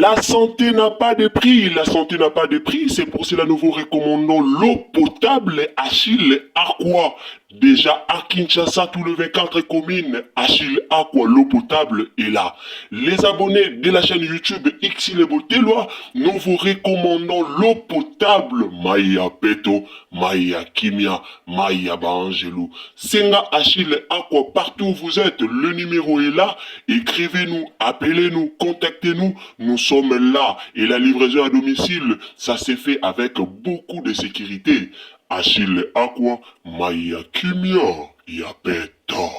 La santé n'a pas de prix, la santé n'a pas de prix, c'est pour cela que nous vous recommandons l'eau potable Achille Aqua. Déjà à Kinshasa, tout le 24 communes, Achille Aqua, l'eau potable est là. Les abonnés de la chaîne YouTube Xile Botelwa, nous vous recommandons l'eau potable Maya Peto, Maya Kimia, Maya Bangelou. Senga Achille Aqua, partout où vous êtes, le numéro est là. Écrivez-nous, appelez-nous, contactez-nous. Nous sommes là et la livraison à domicile, ça s'est fait avec beaucoup de sécurité. Achille Aqua, Maya Kimia, Yapeto.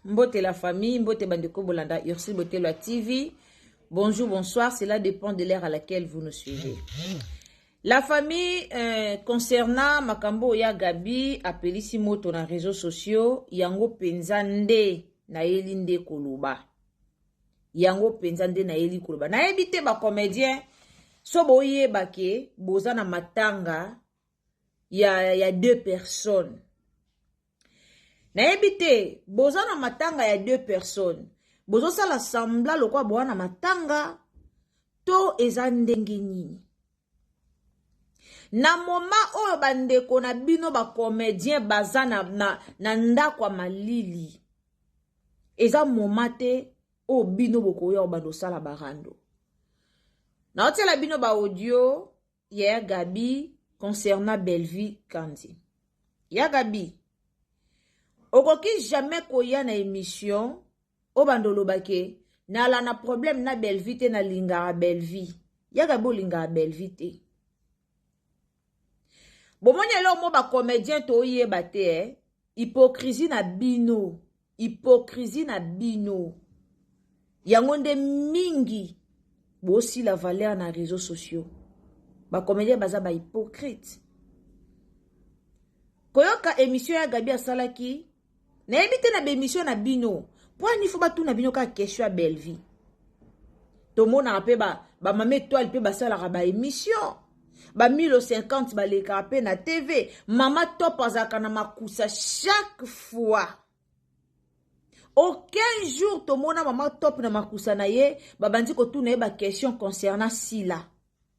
Mbote la famille, Mbote Bandeko Bolanda, Ursule Botelwa TV. Bonjour, bonsoir, cela dépend de l'ère à laquelle vous nous suivez. La famille, concernant Makambo ya Gabi, appelé si moto dans les réseaux sociaux, yango penzande na elinde koluba. Yango penzande na eli koluba. Na ebite ba comédien, so boye bake, boza na matanga, ya deux personnes. Na ebite, boza na matanga ya deux personnes. Bozo sa la sambla lokwa boa na matanga, to eza ndenge nini. Na moment oyo bandeko na bino ba comédien baza na ndakwa malili. Eza momate o bino bokoya obando sala barando. Na otela bino ba audio ya Gabi concernant Belleville Kandi. Ya Gabi, okoki jamais koya na émission obando lobake na la na problème na Belleville te na lingara Belleville. Ya Gabi lingara Belleville te. Bomoni lo mo ba comédien to yeba te hypocrisie na bino. Hypocrisie na bino. Yangonde mingi bosi la valeur na réseaux sociaux. Ba comédien baza ba hypocrite. Koyoka émission ya Gabi asalaki na ebite na émission na bino. Pour ni faut ba tout na bino ka question à Belleville. To mona pe ba mama étoile pe ba sala ba émission. Ba 1050 ba le kapé na TV. Mama top azaka na makusa chaque fois. Aucun jour to mona mama top na makusa na ye ba bandi ko tout na ba question concernant Sila.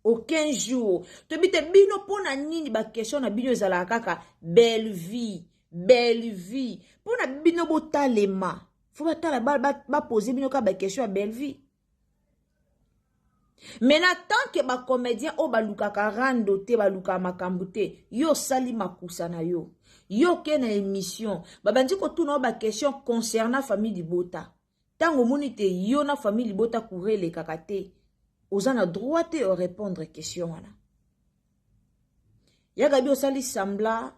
Aucun jour. To bite bino pona nini ba question na bino ezala kaka belle vie. Belle vie. Pona bino botalema. Faut ba tala ba poser bino ka ba question à belle vie. Maintenant, tant que ba comédien o ba luka karando te ba luka makambu te, yo sali makusa na yo. Yo ke na émission, ba bandi ko tuna ba question concernant famille di Bota. Tango moni te yo na famille di Bota courir les kakate. Ozana droit te o répondre question wana. Ya Gabi o sali sambla,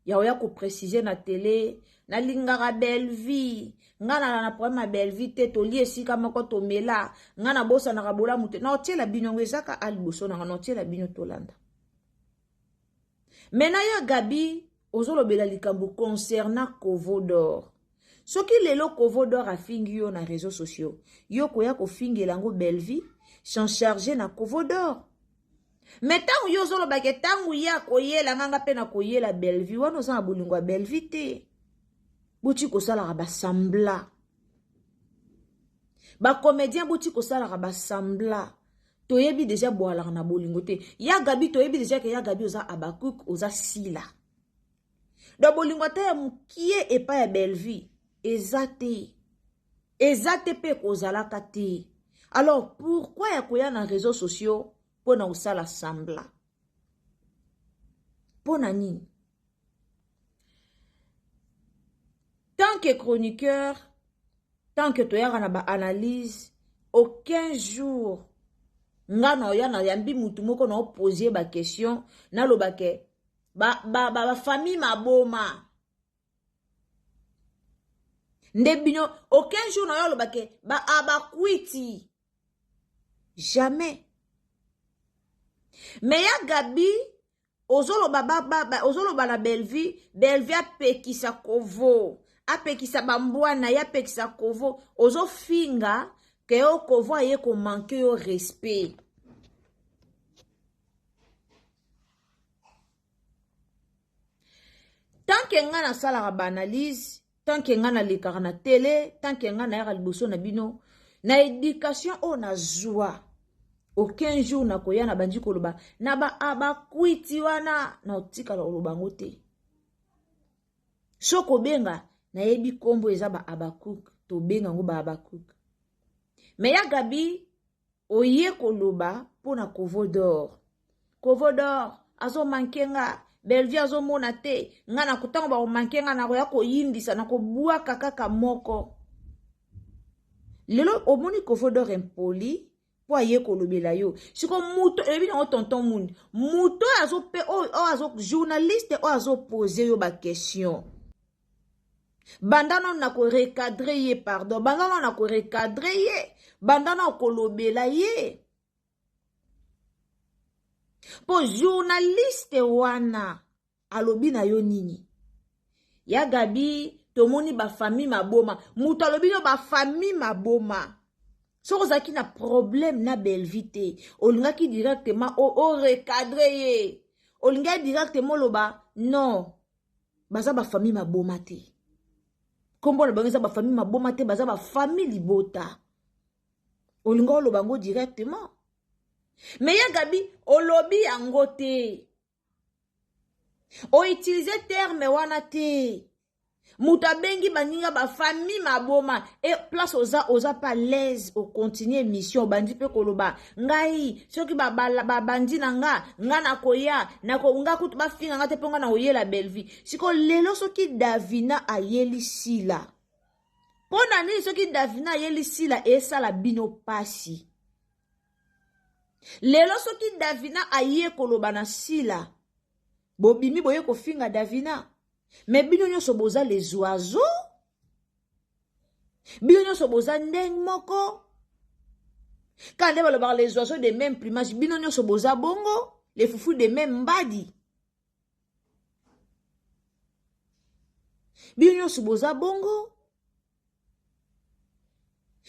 ya oya ko préciser na télé, na lingara Belleville. Ngana na problème Belleville te to li esika moko to mela ngana bosa na kabola mute na otela bino ngezaka aliboso na otela bino tolanda. Mena ya Gabi ozolo bela likambo concernant Kovo d'or. Soki lelo Kovo d'or a fingi yo na réseaux sociaux yo koya ko fingi lango Belleville sans charger na Kovo d'or. Mais tangu yo zolo bake tangu ya koyela nganga pe na koyela Belleville wana za bolingwa Belleville te. Bouti ko sala ba sambla. Ba comédien bouti ko sala ba sambla. To yebi déjà boala na bolingo te. Ya Gabi to yebi déjà que ya Gabi oza Abakuk oza Sila. Do bolingo te mukie e pa ya Belleville. Ezate. Ezate pe ko zala kate. Alors pourquoi ya koya na réseaux sociaux pour na usala sambla? Pona nini? Tant que chroniqueur, tant que tu as une analyse, aucun jour, ngana oya na yambi mutu moko na poser ba question na lo bake ba famille maboma. Ndebino aucun jour na yo lo bake ba abakwiti. Jamais. Mais ya Gabi ozolo na Belleville, Belleville apekisa Kovo. Apekisa bambwana ya pekisa Kovo ozo finga ke yo Kovo aye ko manque yo respect. Tant que ngana sala ba analyse, tant que ngana likara na télé, tant que ngana ya liboso na bino, na éducation on a joie. aucun jour na koya na bandi koloba na ba abakwiti wana na otika la oloba ngote soko benga na yebi kombo eza ba Abakuk to benga ngo ba Abakuk me ya Gabi oye koloba pona Kovodor azo mankenga Bellevue azo mona te nga na kutango ba mankenga na koya ko yindisa na ko bua kaka moko lelo omoni Kovodor impoli po aye kolobela yo siko muto ebi na tonton mundi muto azo pe azo journaliste azo poser yo ba question bandana na ko recadrer ye pardon bandana na ko recadrer ye bandana kolobela ye po journaliste wana alobi na yo nini ya Gabi tomoni ba famille maboma muto alobi yo ba famille maboma so ozaki na problème na Bellevue te olingaki directement o recadrer ye olinga directement loba non baza ba famille maboma te kombo na bango ba famille maboma te baza ba famille libota olinga oloba ngo directement mais ya Gabi olobi yango te o utiliser terme wana te muta bengi baninga ba famille maboma et place oza pas l'aise au continuer mission bandi pe koloba ngai soki ba bandi na nga na koya na ko nga kutu ba finga nga te ponga na oyela Bellevue siko lelo soki Davina ayeli sila pona ni soki Davina ayeli sila esala bino pasi lelo soki Davina aye koloba na sila bobimi boye ko finga Davina mais bino nyonso boza les oiseaux bino nyonso boza ndeng moko quand on parle les oiseaux de même plumage bino nyonso boza bongo les foufous de même mbadi bino nyonso boza bongo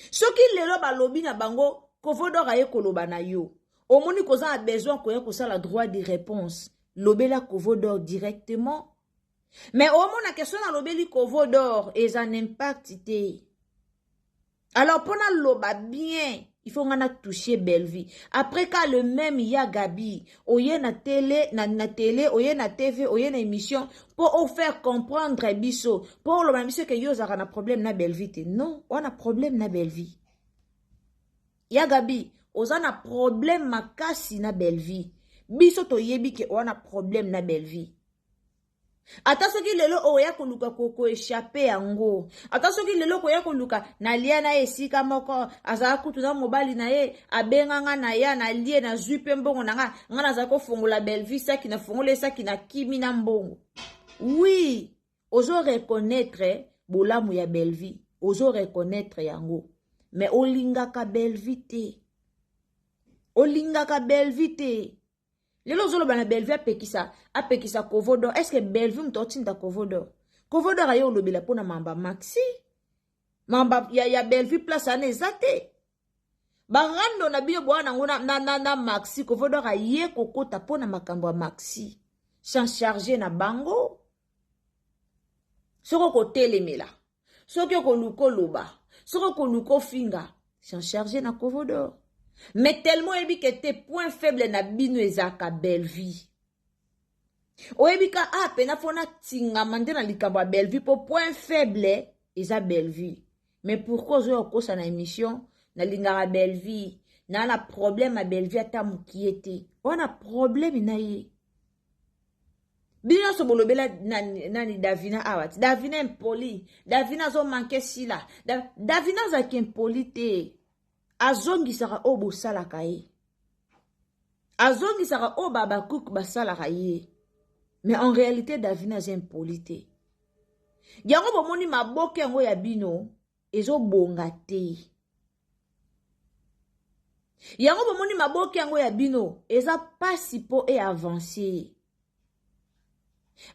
soki lelo balobi na bango Kovodor aye koloba na yo omoni koza a besoin koya kosala droit de réponse lobela Kovodor directement mais au moins la question à l'obéli Kovodor et un impact te. Alors pour na loba bien, il faut qu'on a touché Bellevue. Après quand le même ya Gabi, oye na télé, na télé, oye na TV, oye na émission pour faire comprendre biso, pour le même que yo za na problème na Bellevue te. Non, on a problème na Bellevue. Ya Gabi, oza na problème makasi na Bellevue. Biso to yebi ke on a problème na Bellevue. Ata soki lelo oya koluka koko échappé yango ata soki lelo koya koluka na lia na esika moko azala kutu na mobali na ye abenga nga na ya na lie na zupe mbongo na nga na za ko fongola Bellevue saki na fongola saki na kimi na mbongo oui ozo reconnaître bolamu ya Bellevue ozo reconnaître yango mais olingaka Bellevue te lelo zolo bana Bellevue apekisa Kovodor est-ce que Bellevue mtotinda Kovodor ayo lobela pona mamba maxi mamba ya Bellevue place ane ezate barando na biyo bwana ngona na maxi Kovodor aye kokota pona makambo ya maxi sans charger na bango soko kotelemela soko koluko loba soko koluko finga sans charger na Kovodor. Mais tellement ebi que tes points faibles na bino ezaka Bellevue. Oebika pena fona tinga mandena likambo ya Bellevue pour point faible eza Bellevue. Mais pourquoi zo kosa na émission na lingara Bellevue na na problème à Bellevue ata mukiete. On a problème na ye. Bino so bolobela nani Davina awat. Davina impoli. Davina zo manke sila. Davina za impoli te. Azongi sara obo salaka ye. Azongi sara oba Abakuk basalaka ye. Mais en réalité Davina c'est impolite. Yango bomoni maboke yango ya bino ezo bonga te. Yango bomoni maboke yango ya bino eza pasi po e avancer.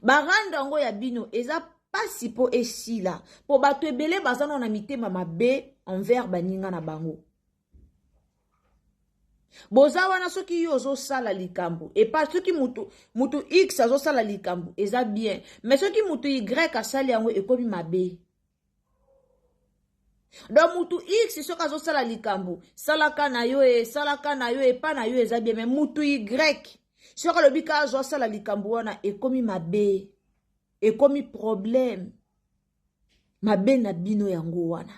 Baranda yango ya bino eza pasi po e sila. Po bato ebele bazana na mitema mabe envers baninga na bango. Boza wana soki yo zo sala likambo et pas soki mutu X azo sala likambo eza bien mais soki mutu Y asali yango ekomi mabe Donc mutu X soka zo sala likambo salaka na yo e pa na yo eza bien mais mutu Y soka le bika zo sala likambo wana ekomi mabe ekomi problème mabe na bino yango wana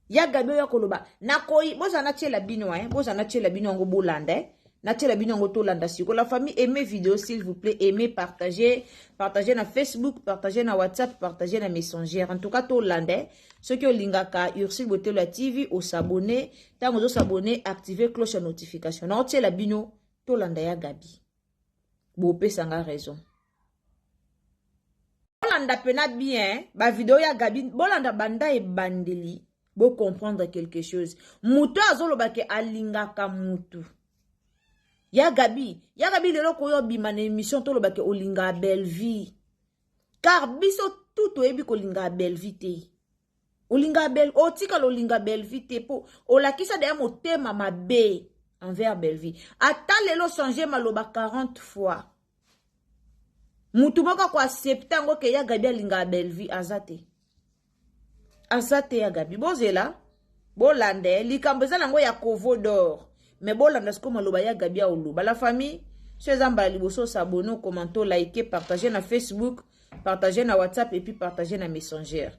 ya gabe ya koloba na koi boza na tiela bino boza na tiela bino yango bolanda na tiela bino yango tolanda siko. La famille, aimez vidéo s'il vous plaît, aimez, partagez na Facebook, partagez na WhatsApp, partagez na Messenger. En tout cas tolanda ceux qui ont lingaka Ursule Botello TV au s'abonner, tant aux s'abonner, activer cloche de notification. Na tiela bino tolanda ya gabi. Bopé sanga raison. Bolanda pena bien, ba vidéo ya gabi, bolanda banda e bandeli. Bo comprendre quelque chose. Muto azoloba ke alingaka mutu. Ya gabi lelo koyo bima na émission to lobake olinga belle vie. Car biso tout oyebi ko linga belle vie te. Olinga belle otika lolinga belle vie te po olakisa de motema mabe envers belle vie. Ata lelo changer maloba 40 fois. Mutu moko ko accepter ngo ke ya gabi alinga belle vie azate. Azate ya gabi bozela bolande likambo za nango ya kovo d'or. Mais bon, là, comme on ya Gabia Oluba. La famille, ceux qui liboso s'abonner, commenter, liker, partager na Facebook, partager na WhatsApp et puis partager na Messenger.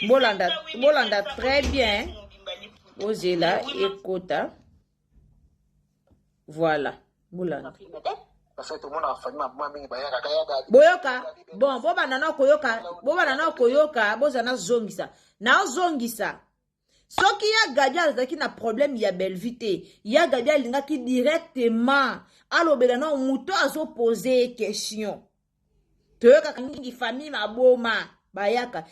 Bolanda très bien. Ozela et Kota. Voilà. Bolanda. Boyoka. Bon, boba nana koyoka, bozana zongisa. Na zongisa. Soki ya gadia azaki na problème ya belvité, ya gadia lingaki directement alobela na muto azo poser question. Toyoka kangi famille maboma bayaka.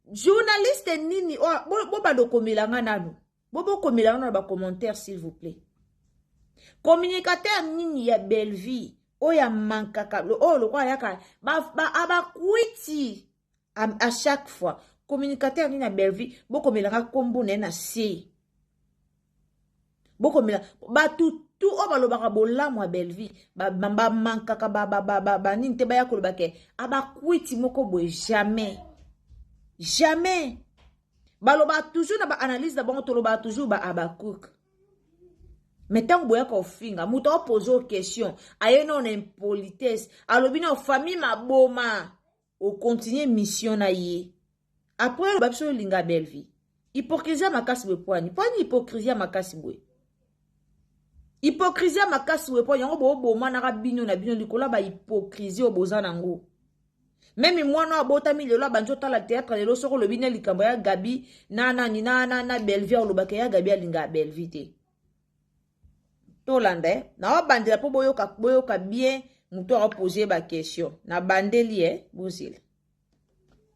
Journaliste nini boba dokomelanga nanu. Bobo komelanga na ba commentaire s'il vous plaît. Communicateur nini ya belvi oya mankaka lo kwa yaka ba kwiti à chaque fois. Communicateur ni na belvi boko melanga kombo na se boko mela ba tout o balobaka bolamu a belvi ba mankaka ba ninte ba yakoloba ke aba kwiti moko boy jamais baloba toujours na ba analyse da bango toloba toujours ba abakouk mais tant boya ko finga muto pose question ayeno na impolitesse alobi na famille maboma o continuer mission na ye. Après, le babso linga belle vie. Hypocrisie makasi we poani. Poani hypocrisie makasi we. Hypocrisie makasi we poani. Yango bo manara bino na bino likola ba hypocrisie oboza nango. Même moi no abota mi lelo banjo tala théâtre lelo soko le bine likambo ya Gabi na belle vie lo bakaya Gabi linga belle vie te. Tolande na bandela po boyoka bien muto a poser ba question. Na bandeli bozile.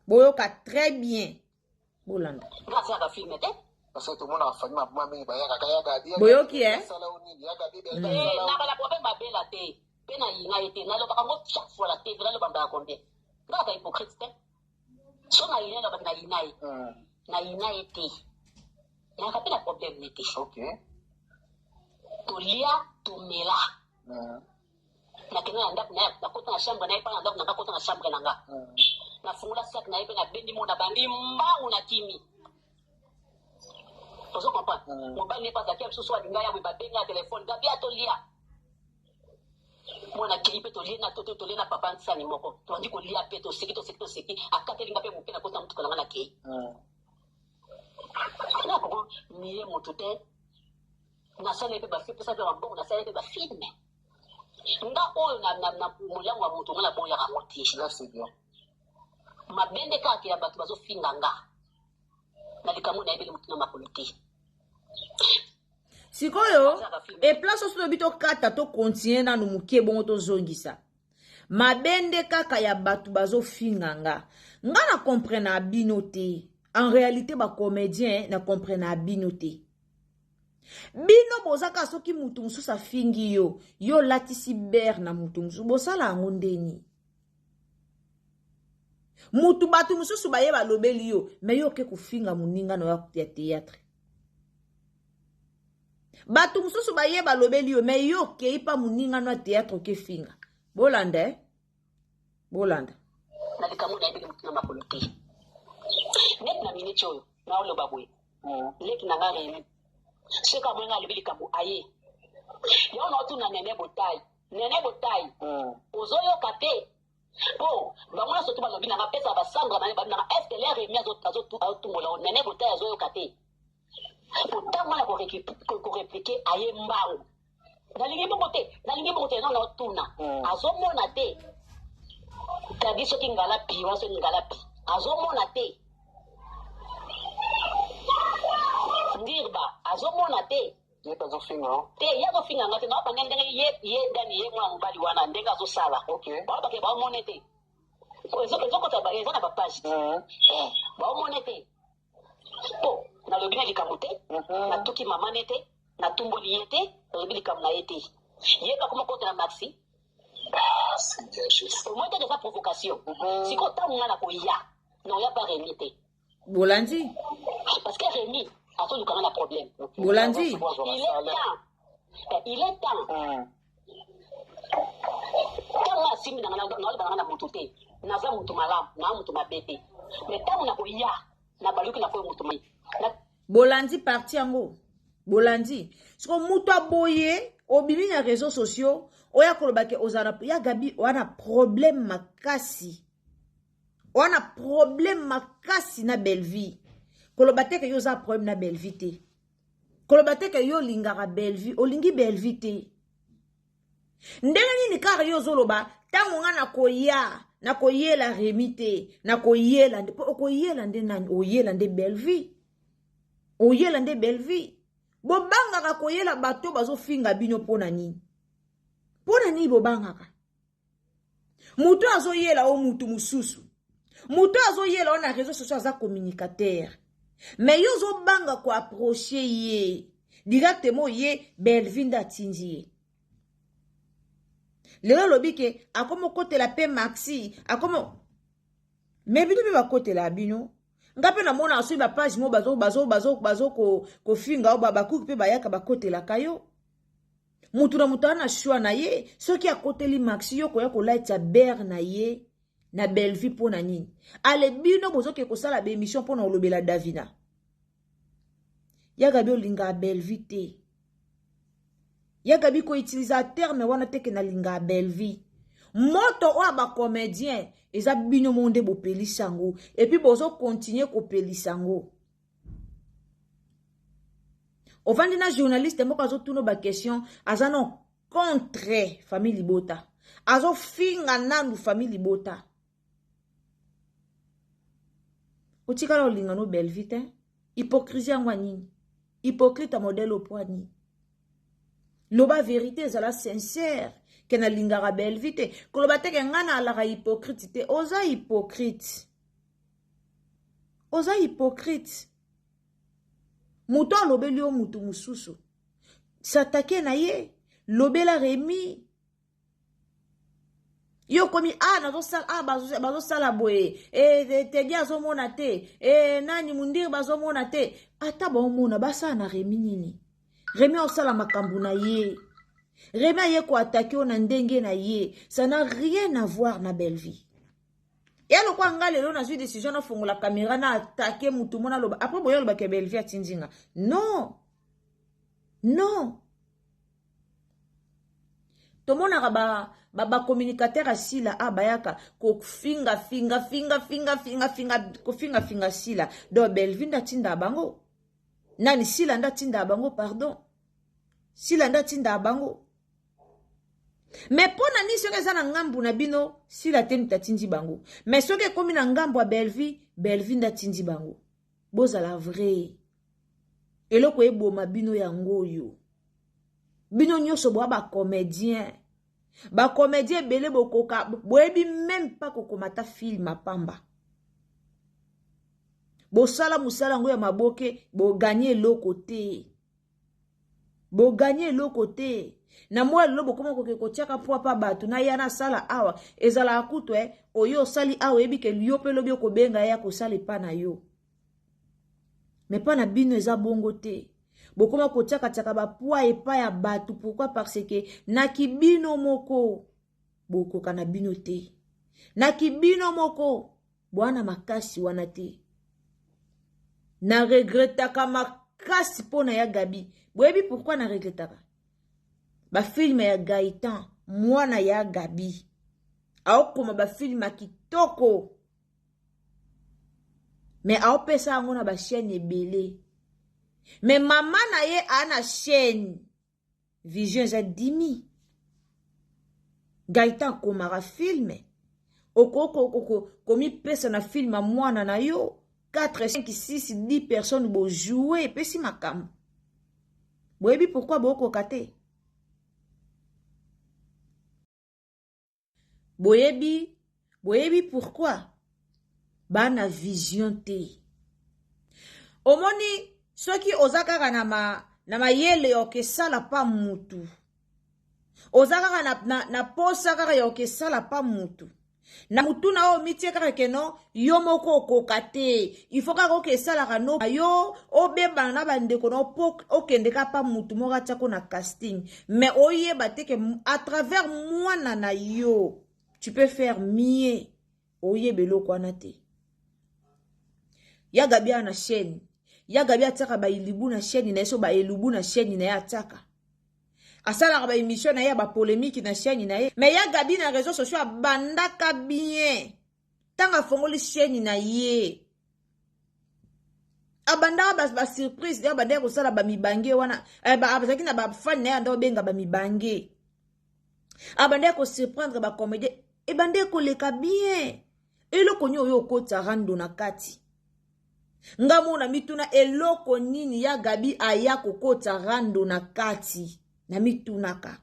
Boyoka très bien. Bolanda. Boyoki na fungula sac na na bendi mo na bandi mbangu na kimi ozo comprendre mo bandi pas akia so alinga ya ba benga téléphone gabi atolia mo na kilipe to lina to lina papa nsani moko to ndi ko lia pe to seki akatelinga pe mo pe na kota mtu kana na ke na ko ni mo tote na sale pe ba fi pesa ba mbongo na sale pe ba filme nga oyo na mulango wa mutu ngala boya ka motishi là c'est bien mabende kaki ya batu bazo finganga na likamu na ebele mutu na mapoliti sikoyo e place oso bito kata to continue na numukie bongo to zongisa mabende kaka ya batu bazo finganga nga na comprendre abinote en réalité ba comédien na comprendre abinote bino bozaka soki mutu mususa fingi yo latisi ber na mutu musu bosala ngo ndeni mutu batu mususu baye balobeli yo me yo ke kufinga muninga no ya théâtre batu mususu baye balobeli yo me yo ke ipa muninga no ya théâtre ke finga bolanda na likambo na yebeli mutu na makolo te net na minute oyo na oloba boye leki na nga remi soki amwenga alobi likambo aye yo na otuna nene botai ozoyoka te po bango nyonso to balobi nanga pesa basandra na babi nanga est ce que le remi azotumbola nene botai azoyoka te pourtant mwana koreplike aye mbangu nalingi bongo te nanga otuna azomona te tadi soki ngala pi wana soki ngala pi azomona te ndirba azomona te te yazofinga nga te naobange ndenge ye dani ye mwana mobali wana ndenge azosala baobake baomone te ezokota eza na bapage te baomone te po nalobi na likambo te natuki mama ne te natumboli ye te nalobi likambo na ye te ye kakoma kotela maxi omoi te eza provocation siko ntango nga na koya na oya pa remi te Bolandi parce que remi azolukanga na problème Bolandi il est temps ntango asimbi naolobanga na motu te naza motu malamu naa motu mabe te mais ntango na koya na baluki na koyo motu mai Bolandi parti yango Bolandi siko mutu aboye obimi na réseaux sociaux oya kolobake ozana ya gabi wana problème makasi na Belleville kolobate ke yo za problème na Belleville te kolobate ke yo lingaka Belleville olingi Belleville te ndenge nini kaka yo zoloba tango nga na koyela Remi te na koyela nde nani oyela nde Belleville bobangaka koyela bato bazofinga bino pona nini bobangaka mutu azoyela o mutu mususu mutu azoyela o na réseau social aza communicateur mais yo zobanga ko approcher ye directement ye Belleville ndatindi ye lelo lobi ke akomo kotela pe maxi akomo mais bino be bakotela bino ngape na mona aso ba page mo bazo ko finga o bakuki pe bayaka bakotela kayo mutu na mutu ana shwa na ye soki akoteli maxi yo koya ko laita ber na ye na Belleville pona nini ale bino bozoke ko sala be émission pona olobela Davina yaga bi olinga Belleville te yaga bi ko utiliser terme wana teke na linga Belleville moto o ba comédien eza bino monde bo pelisango et puis bozo continuer ko pelisango ovandi na journaliste moko azo tuno ba question azano contre famille Libota azo finga nanu famille Libota otikala olinga no Belleville te hypocrisie ngwa nini hypocrite modèle au poignet loba vérité ezala sincère ke na lingara Belleville te koloba te ke ngana alaka hypocrite te oza hypocrite mutu alobeli yo mutu mususu satake na ye lobela Remi yo komi bazosala boye tedi azomona te nani mundiri bazomona te ata baomona basala na Remi nini Remi osala makambo na ye Remi aye ko attaquer na ndenge na ye ça n'a rien à voir na Belleville ya lo kwa ngale lo na zui décision na fongola caméra na attaquer mutu mona loba après boyo loba ke Belleville atindinga non tomona ba communicateur asila abayaka ko finga sila do Belleville ndatinda bango nani sila ndatinda bango pardon sila ndatinda bango mais pona ni soki eza na ngambu na bino sila te mtatindi bango mais soki ekomi na ngambu ya Belleville ndatindi bango bozala vrai eloko eboma bino yango oyo bino nyonso boa bacomédien ebele bokoka boyebi même pas kokomata film apamba bosala musala yango ya maboke boganye eloko te na mwa lobo koma kotiaka po pa bato na yana sala awa ezala akuto oyo sali awa ebike liyo pe lobi kobenga ya kosala pa na yo mais pas na bino eza bongo te bokoma kotiaka ba poa epa ya bato pourquoi parce que na kibino moko bokoka na bino te na kibino moko bwana makasi wana te na regretaka makasi pona ya Gabi. Boyebi pourquoi na regretaka? Ba film ya Gaëtan mwana ya Gabi aokoma ba film ya kitoko mais aopesa yango na ba chaîne ebele. Mais mama na ye ana chaîne Vision za dimi. Gaëtan komara filme. Oko komi pesa na film a mwana na yo. 4, 5, 6, 10 personnes bo jouer. Pesi makam. Boyebi pourquoi boko kate? Boyebi pourquoi? Bana vision te. Omoni soki ozakaka na mayele yoke sala pa mutu. Ozakaka na posa kaka yoke sala pa mutu. Na mutu na o mitie kaka keno yo moko kokate. Il faut kaka oke sala kano yo obeba na bandeko no pok okende ka pa mutu moka tako na casting. Mais oyeba te ke à travers mwana na yo tu peux faire mieux. Oyebelo kwana te. Ya Gabi na chaîne. Ya Gabi ataka ba ilibu na chaîne na so ba elubu na chaîne na ya ataka. Asala ba émission na ya ba polémique na chaîne na ye. Mais ya Gabi na réseaux sociaux bandaka bien. Tanga fongoli chaîne na ye. Abandaka ba surprise ya bandeko ko sala ba mibange wana. Ba abazaki na ba fan na ya ndo benga ba mibange. Abandeko surprendre ba comédie e bandeko leka bien. Eloko nyo yo kota rando na kati. Ngamu na mituna eloko nini ya Gabi aya kokota rando na kati. Na mitunaka.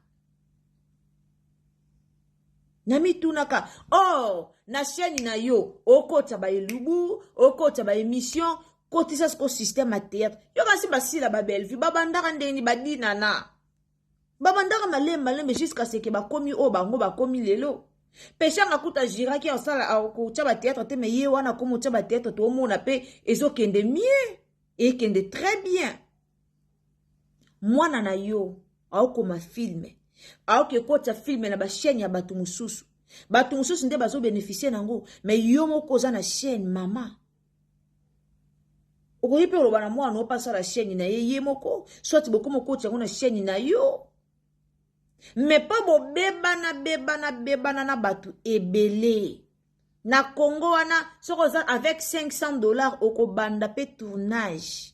Oh, na chaîne na yo. Okota ba elubu, okota ba émission, kotisa sko système à théâtre. Yo kasi basila ba belvi, babandaka ndeni badina na. Babandaka malembe jusqu'à ce que ba komi o bango ba komi lelo. Pesha ngakuta jira ki osala au chaba théâtre te me ye wana komo chaba théâtre to mona pe ezo kende mieux et kende très bien. Mwana na yo au koma filme. Au ke kota filme na ba chaîne ya batu mususu. Batu mususu nde bazo bénéficier nango, mais yo moko za na chaîne mama. Okoyipe olobana mwana no pasa la chaîne na ye moko, soit boko moko tyango na chaîne na yo. Mais pas bo bebana na batu ebele. Na Congo wana, sokoza avec $500 oko banda pe tournage.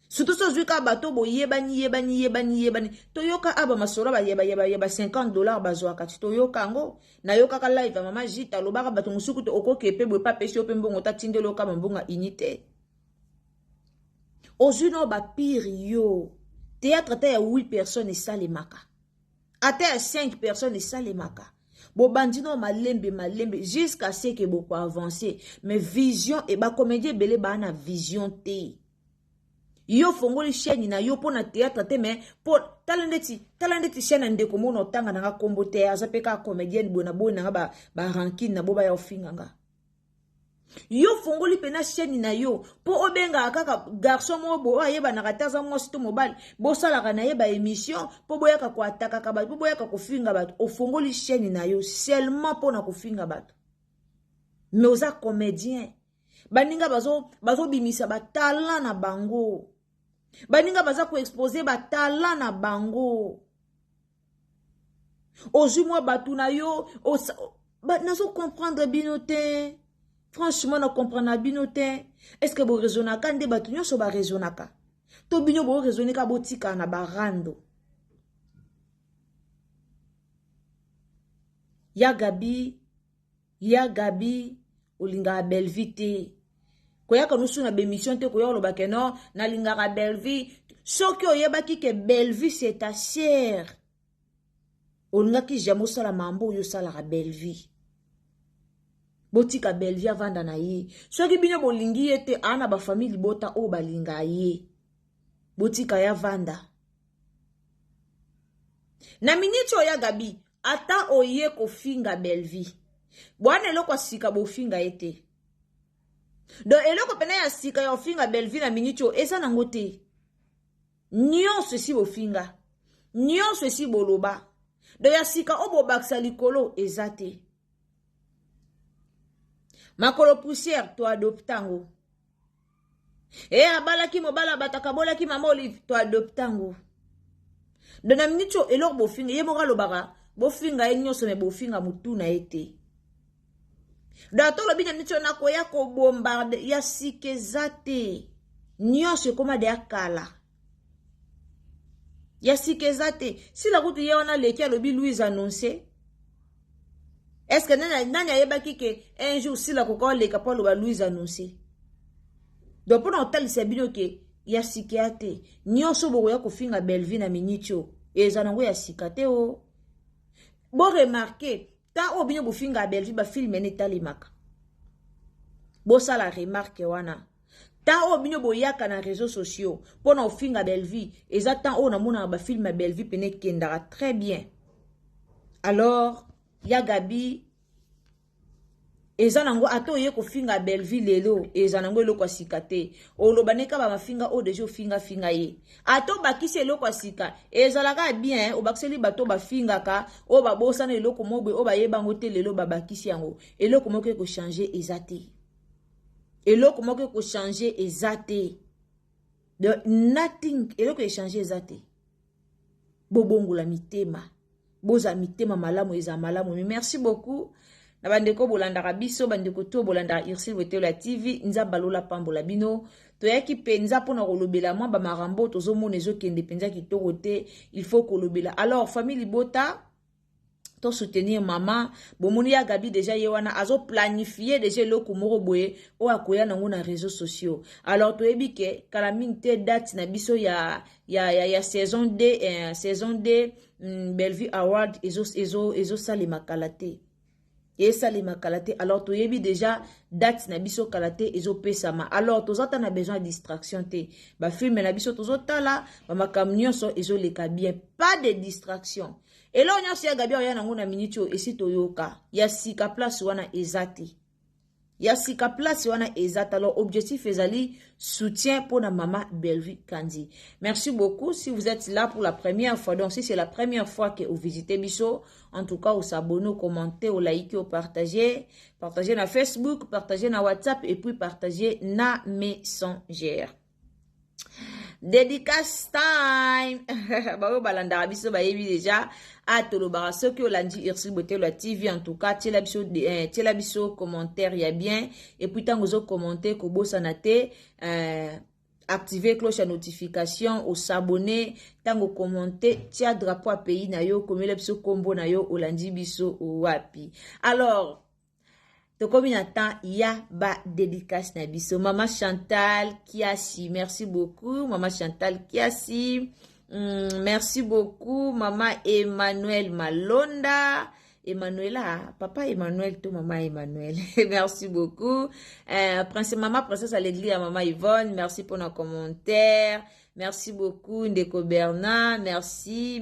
Surtout so zuka bato bo yebani. Toyoka aba masora ba yeba $50 bazwaka. Toyoka ngo na yoka ka live mama jita lobaka bato musuku to oko kepe bo pa pesi ope mbongo ta tindelo ka mbonga unité. Ozuno ba pire yo. Théâtre te ya 8 personnes et ça les maka. Ate ya 5 personnes et ça les maka. Bo bandino malembe jusqu'à ce que beaucoup avancer. Mais vision et ba comédie belé ba na vision te. Yo fongoli chaîne na yo pona théâtre te mais pour talendeti chaîne ndeko mono tanga na kombo te azapeka comédienne bona ba ranking na boba ya ofinganga. Yo fongoli pena chaîne na yo po obenga akaka garçon mo bo ayeba na kataza mo sito mobile bo sala kana yeba émission po boyaka ko ataka ka ba po boyaka ko finga ba o fongoli chaîne na yo seulement pona ko finga ba. Mais oza comédien baninga bazo bimisa ba talent na bango. Baninga baza ko exposer ba talent na bango. Ozu moi batu na yo ba nazo comprendre binote. Franchement, on comprend na binote. Est-ce que vous raisonnez quand des bâtons sont ba raisonnaka? To binyo bo raisonner ka botika na barando. Ya Gabi, olinga belvite. Koya kanusu na bémission te koya lo bakeno na linga ka belvi. Soki oyeba ki ke belvi c'est ta sœur. Olinga ki jamo sala mambo yo sala ka belvi. Botika belvi avanda na ye. Soki binyo bolingi ete ana ba famille bota o balinga ye. Botika ya vanda. Na miniti oya Gabi, ata oye ko finga belvi. Bwana eloko sika bo finga ete. Do eloko pena ya sika ya finga belvi na miniti o esa nango te. Nyonso si bo finga. Nyonso si boloba. Do ya sika obo baksa likolo ezate. makolo poussière to adoptango e abalaki mobala bataka bolaki mama Olive to adoptango dona minicho elor bofinga ye moka lobaka bofinga enyoso me bofinga mutuna ete dato lobi na minicho na koya ko bombarde ya sikezate nyonso koma de akala ya sikezate si la kutu ye wana leki alobi Louise annoncer. Est-ce que nani ayebaki ke un jour si la koko leka po loba Louise annoncer? Donc pour n'entendre c'est bien que ya sikate nyonso boko ya kofinga Belleville na minicho ezanango ya sikate o. Bo remarquer ta o bien bofinga Belleville ba film ene talimaka. Bo sala remarque wana. Ta o bien boyaka na réseaux sociaux pour na ofinga Belleville ezatan o na mona ba film à Belleville pene kendara très bien. Alors ya Gabi ezanango ato ye ko finga Belleville lelo ezanango eloko sikate olobaneka ba mafinga o dejo finga ye ato bakisi eloko sika ezalaka bien o bakiseli bato ba finga ka o ba bosana eloko mobwe o ba yebango te lelo ba bakisi yango eloko moko ko changer ezate eloko moko ko changer ezate de nothing eloko e changer ezate bobongola mitema boza mitema malamu eza malamu. Mais merci beaucoup na bandeko bolanda biso bandeko to bolanda Ursule Botello TV nza balola pambola bino toyaki penza pona kolobela mwa ba marambo tozomona ezokende penza kitoko te il faut kolobela. Alors famille Libota to soutenir maman bomoni ya Gabi déjà yewana azo planifier déjà loko moko boye o akoya nango na réseaux sociaux. Alors toyebi ke kala minte date na biso ya saison D Belleville Award ezo salima kalate et salima kalate. Alors toyebi déjà date na biso kalate ezo pesama. Alors tozata na besoin de distraction te ba film na biso tozotala ba makamnyo so ezo leka bien pas de distraction. Et là on ya Gabi oya nango na minicho esi toyoka ya sika place wana ezati ya sika place wana ezati. Alors objectif ezali soutien pour la maman Belleville Kandi. Merci beaucoup si vous êtes là pour la première fois. Donc si c'est la première fois que vous visitez Bisso, en tout cas vous abonnez, vous commentez, vous likez, vous partagez na Facebook, partagez na WhatsApp et puis partagez na Messenger. Dédicace time. Babo balanda biso ba yebi déjà atolo bara ce que olandi Ursule Botello TV en tout cas tela biso commentaire ya bien et puis tango zo commenter ko bosana te activer cloche à notification ou s'abonner tango commenter tia drapeau à pays na yo komela biso kombo na yo olandi biso wapi. Alors Tokomi Nathan, ya ba dédicace na biso. Maman Chantal Kiasi, merci beaucoup. Maman Chantal Kiasi, merci beaucoup. Maman Emmanuel Malonda. Emmanuela, papa Emmanuel, tout maman Emmanuel. Merci beaucoup. Maman Princesse à l'église, maman Yvonne, merci pour nos commentaires. Merci beaucoup, Ndeko Bernard. Merci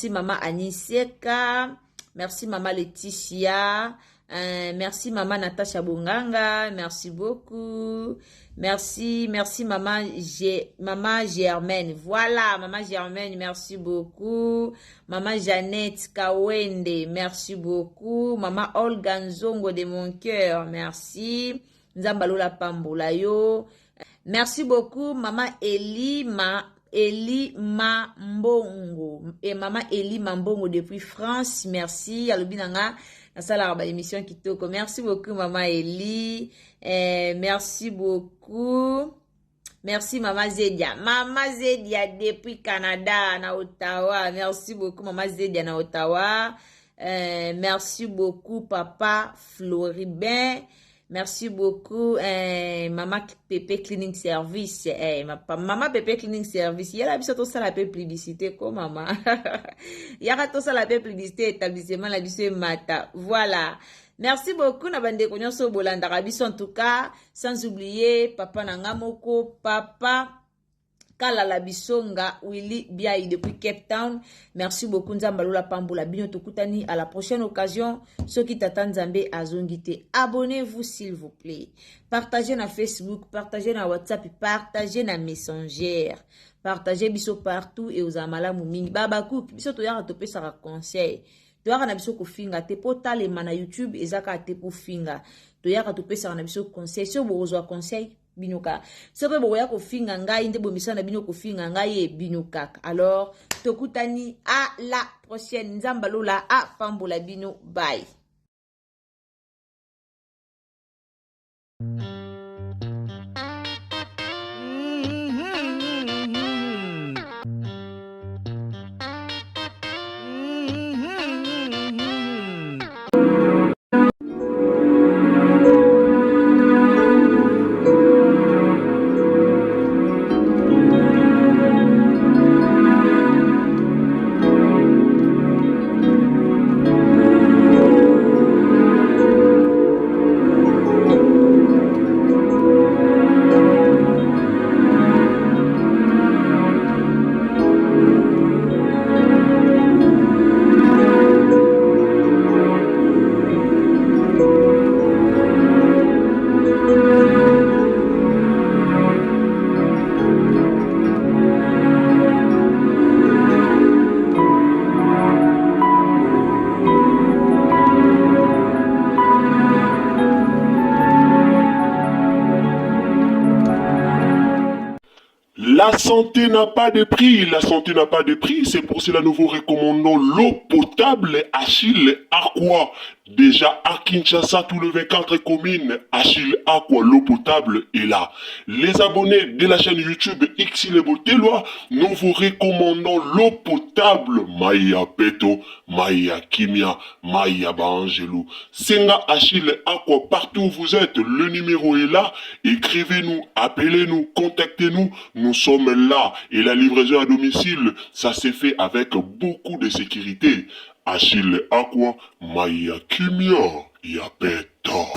maman Aniseka. Merci maman Laetitia. Merci maman Natacha Bonganga. Merci beaucoup. Merci maman Germaine. Voilà, maman Germaine, merci beaucoup. Maman Jeannette Kawende, merci beaucoup. Maman Olga Nzongo de mon cœur, merci. Nzambalola Pambola yo. Merci beaucoup, maman Eli Mambongo et maman Eli Mambongo depuis France, merci. Alobinanga na sala ba émission kitoko. Merci beaucoup maman Eli. Merci beaucoup. Merci maman Zedia. Maman Zedia depuis Canada na Ottawa. Merci beaucoup maman Zedia na Ottawa. Merci beaucoup papa Floribin. Merci beaucoup, Maman Pépé Cleaning Service. Maman Pépé Cleaning Service. Il y a la biso ça la publicité comme maman. Il y a tout ça la publicité établissement la biso mata. Voilà. Merci beaucoup na bande konyo so bolanda biso en tout cas, sans oublier papa Nangamoko, papa Kalala Bisonga, Willy Biaï depuis Cape Town. Merci beaucoup Nzambalola Pambola Bino Tokutani. À la prochaine occasion, ceux qui t'attendent Zambé à Zongité. Abonnez-vous s'il vous plaît. Partagez na Facebook, partagez na WhatsApp, partagez na Messenger. Partagez biso partout et aux amala mouming. Babakou, biso toyara topé sa conseil. toyaka na biso kofinga te po talema na YouTube ezaka te po finga toyaka topesaka na biso conseil so bokozwa conseil bino kaka so pe bokoya kofinga ngai nde bomisana bino kofinga ngai e bino kaka alors tokutani à la prochaine nzamba lola a pambola bino bye. La santé n'a pas de prix, la santé n'a pas de prix, c'est pour cela nous vous recommandons l'eau potable Achille Aqua. Déjà à Kinshasa, tous les 24 communes, Achille Aqua, l'eau potable est là. Les abonnés de la chaîne YouTube Xile Botelwa, nous vous recommandons l'eau potable Maya Peto, Maya Kimia, Maya Bangelou. Senga Achille Aqua, partout où vous êtes, le numéro est là. Écrivez-nous, appelez-nous, contactez-nous. Nous sommes là et la livraison à domicile, ça s'est fait avec beaucoup de sécurité. Achille Aqua, Maya Kimia, Yapeta.